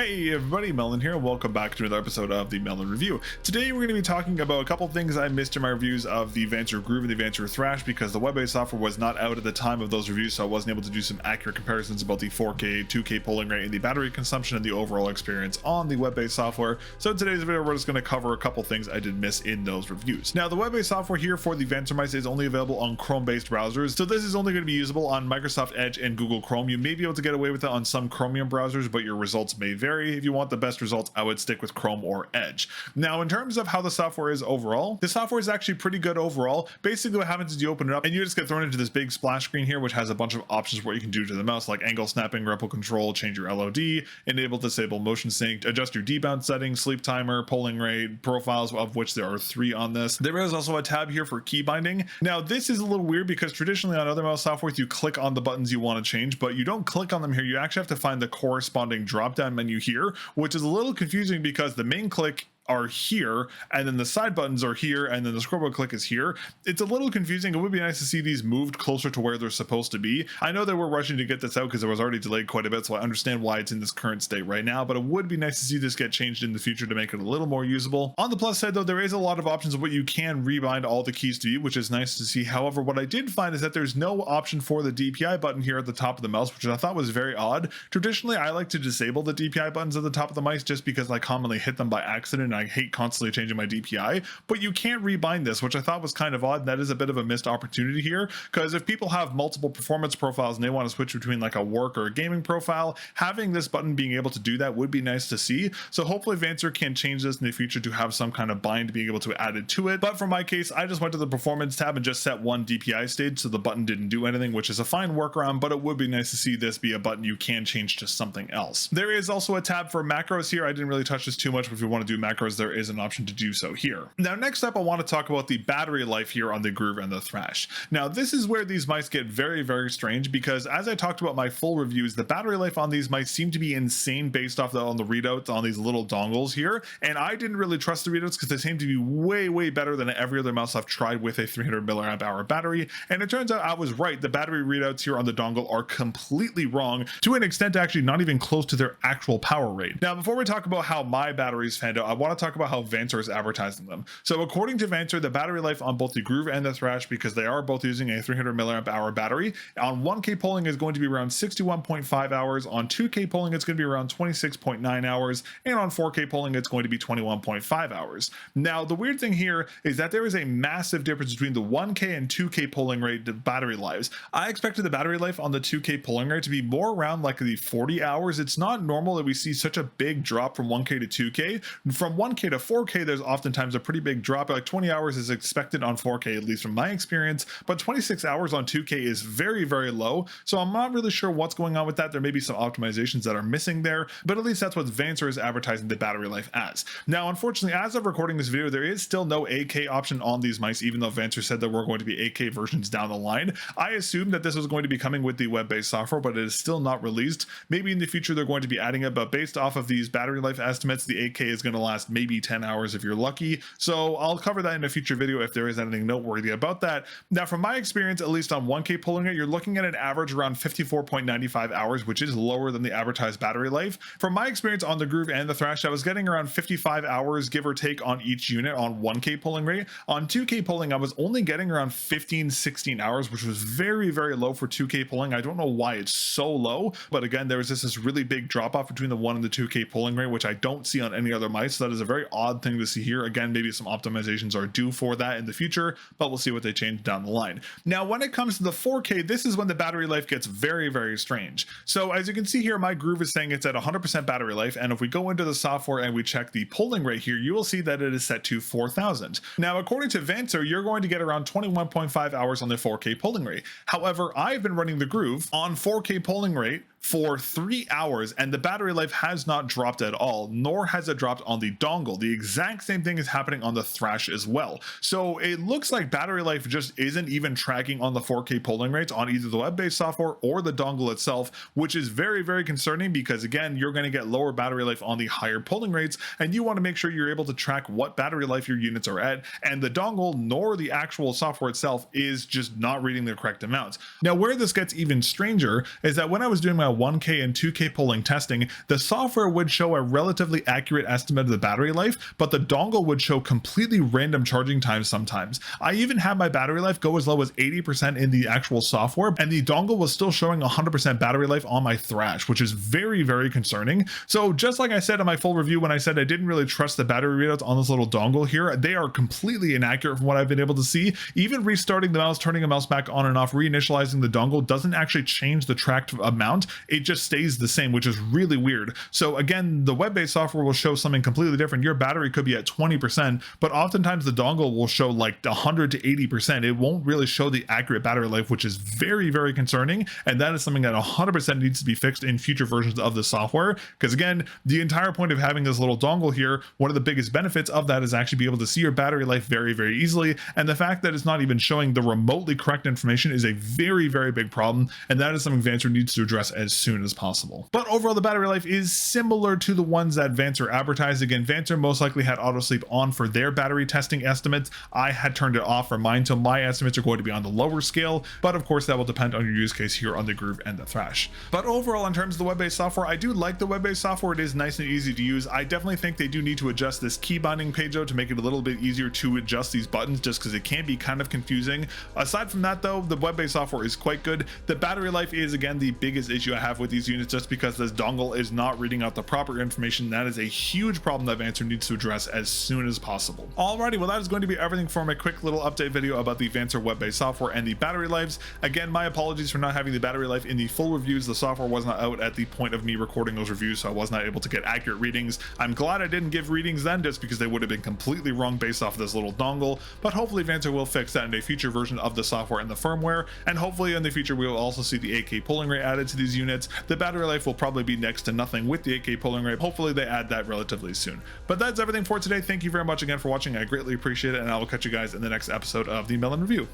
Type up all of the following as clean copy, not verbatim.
Hey everybody, Melon here. Welcome back to another episode of the Melon Review. Today we're going to be talking about a couple things I missed in my reviews of the Vancer Groove and the Vancer Thrash because the web-based software was not out at the time of those reviews, so I wasn't able to do some accurate comparisons about the 4K, 2K polling rate and the battery consumption and the overall experience on the web-based software. So in today's video we're just going to cover a couple things I did miss in those reviews. Now the web-based software here for the Vancer mice is only available on Chrome-based browsers, so this is only going to be usable on Microsoft Edge and Google Chrome. You may be able to get away with it on some Chromium browsers, but your results may vary. If you want the best results, I would stick with Chrome or Edge. Now in terms of how the software is overall, the software is actually pretty good overall. Basically what happens is you open it up and you just get thrown into this big splash screen here, which has a bunch of options what you can do to the mouse, like angle snapping, ripple control, change your LOD, enable disable motion sync, adjust your debounce settings, sleep timer, polling rate, profiles, of which there are 3 on this. There is also a tab here for key binding. Now this is a little weird because traditionally on other mouse software you click on the buttons you want to change, but you don't click on them here. You actually have to find the corresponding drop down menu here, which is a little confusing because the main click are here and then the side buttons are here and then the scroll wheel click is here. It's a little confusing. It would be nice to see these moved closer to where they're supposed to be. I know that we're rushing to get this out because it was already delayed quite a bit, so I understand why it's in this current state right now, but it would be nice to see this get changed in the future to make it a little more usable. On the plus side though, there is a lot of options of what you can rebind all the keys to be, which is nice to see. However, what I did find is that there's no option for the DPI button here at the top of the mouse, which I thought was very odd. Traditionally I like to disable the DPI buttons at the top of the mice just because I commonly hit them by accident and I hate constantly changing my DPI, but you can't rebind this, which I thought was kind of odd. That is a bit of a missed opportunity here, because if people have multiple performance profiles and they want to switch between like a work or a gaming profile, having this button being able to do that would be nice to see. So hopefully Vancer can change this in the future to have some kind of bind being able to add it to it. But for my case, I just went to the performance tab and just set one DPI stage so the button didn't do anything, which is a fine workaround, but it would be nice to see this be a button you can change to something else. There is also a tab for macros here. I didn't really touch this too much, but if you want to do macros, there is an option to do so here. Now next up I want to talk about the battery life here on the Groove and the Thrash. Now this is where these mice get very strange, because as I talked about my full reviews, the battery life on these mice seem to be insane based off on the readouts on these little dongles here, and I didn't really trust the readouts because they seem to be way better than every other mouse I've tried with a 300 milliamp hour battery, and it turns out I was right. The battery readouts here on the dongle are completely wrong, to an extent actually not even close to their actual power rate. Now before we talk about how my batteries fanned out, I want to talk about how Vancer is advertising them. So according to Vancer, the battery life on both the Groove and the Thrash, because they are both using a 300 milliamp hour battery, on 1K polling is going to be around 61.5 hours, on 2K polling it's going to be around 26.9 hours, and on 4K polling it's going to be 21.5 hours. Now the weird thing here is that there is a massive difference between the 1K and 2K polling rate battery lives. I expected the battery life on the 2K polling rate to be more around like the 40 hours. It's not normal that we see such a big drop from 1K to 2K. From 1K to 4K there's oftentimes a pretty big drop. Like 20 hours is expected on 4K, at least from my experience, but 26 hours on 2K is very low. So I'm not really sure what's going on with that. There may be some optimizations that are missing there, but at least that's what Vancer is advertising the battery life as. Now unfortunately, as of recording this video, there is still no 8K option on these mice, even though Vancer said that we're going to be 8K versions down the line. I assumed that this was going to be coming with the web-based software, but it is still not released. Maybe in the future they're going to be adding it, but based off of these battery life estimates, the 8K is going to last maybe 10 hours if you're lucky. So I'll cover that in a future video if there is anything noteworthy about that. Now from my experience, at least on 1K polling it, you're looking at an average around 54.95 hours, which is lower than the advertised battery life. From my experience on the Groove and the Thrash, I was getting around 55 hours give or take on each unit on 1K polling rate. On 2K polling I was only getting around 15-16 hours, which was very low for 2K polling. I don't know why it's so low, but again there was just this really big drop off between the 1 and the 2K polling rate, which I don't see on any other mice. So that is a very odd thing to see here. Again, maybe some optimizations are due for that in the future, but we'll see what they change down the line. Now when it comes to the 4K, this is when the battery life gets very strange. So as you can see here, my Groove is saying it's at 100% battery life, and if we go into the software and we check the polling rate here, you will see that it is set to 4000. Now according to Vancer, you're going to get around 21.5 hours on the 4K polling rate. However, I've been running the Groove on 4K polling rate for 3 hours and the battery life has not dropped at all, nor has it dropped on the dongle. The exact same thing is happening on the Thrash as well. So it looks like battery life just isn't even tracking on the 4K polling rates on either the web-based software or the dongle itself, which is very concerning, because again, you're going to get lower battery life on the higher polling rates, and you want to make sure you're able to track what battery life your units are at, and the dongle nor the actual software itself is just not reading the correct amounts. Now where this gets even stranger is that when I was doing my 1K and 2K polling testing, the software would show a relatively accurate estimate of the battery life, but the dongle would show completely random charging times sometimes. I even had my battery life go as low as 80% in the actual software, and the dongle was still showing 100% battery life on my Thrash, which is very, very concerning. So just like I said in my full review when I said I didn't really trust the battery readouts on this little dongle here, they are completely inaccurate from what I've been able to see. Even restarting the mouse, turning a mouse back on and off, reinitializing the dongle doesn't actually change the tracked amount. It just stays the same, which is really weird. So again, the web-based software will show something completely different. Your battery could be at 20%, but oftentimes the dongle will show like 100 to 80%. It won't really show the accurate battery life, which is very, very concerning. And that is something that 100% needs to be fixed in future versions of the software. Because again, the entire point of having this little dongle here, one of the biggest benefits of that is actually be able to see your battery life very, very easily. And the fact that it's not even showing the remotely correct information is a very, very big problem. And that is something Vancer needs to address as soon as possible. But overall, the battery life is similar to the ones that Vancer advertised. Again, Vancer most likely had auto sleep on for their battery testing estimates. I had turned it off for mine, so my estimates are going to be on the lower scale. But of course, that will depend on your use case here on the Groove and the Thrash. But overall, in terms of the web-based software, I do like the web-based software. It is nice and easy to use. I definitely think they do need to adjust this key binding page though to make it a little bit easier to adjust these buttons, just because it can be kind of confusing. Aside from that though, the web-based software is quite good. The battery life is again the biggest issue I have with these units, just because this dongle is not reading out the proper information. That is a huge problem that Vancer needs to address as soon as possible. Alrighty, well that is going to be everything for my quick little update video about the Vancer web-based software and the battery lives. Again, my apologies for not having the battery life in the full reviews. The software was not out at the point of me recording those reviews, so I was not able to get accurate readings. I'm glad I didn't give readings then, just because they would have been completely wrong based off of this little dongle. But hopefully Vancer will fix that in a future version of the software and the firmware, and hopefully in the future we will also see the 8K polling rate added to these units. The battery life will probably be next to nothing with the 8K polling rate. Hopefully they add that relatively soon. But that's everything for today. Thank you very much again for watching. I greatly appreciate it, and I will catch you guys in the next episode of the Melon Review.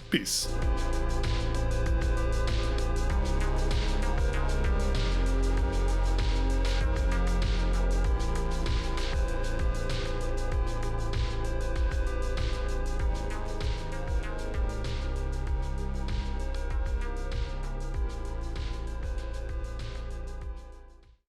Peace.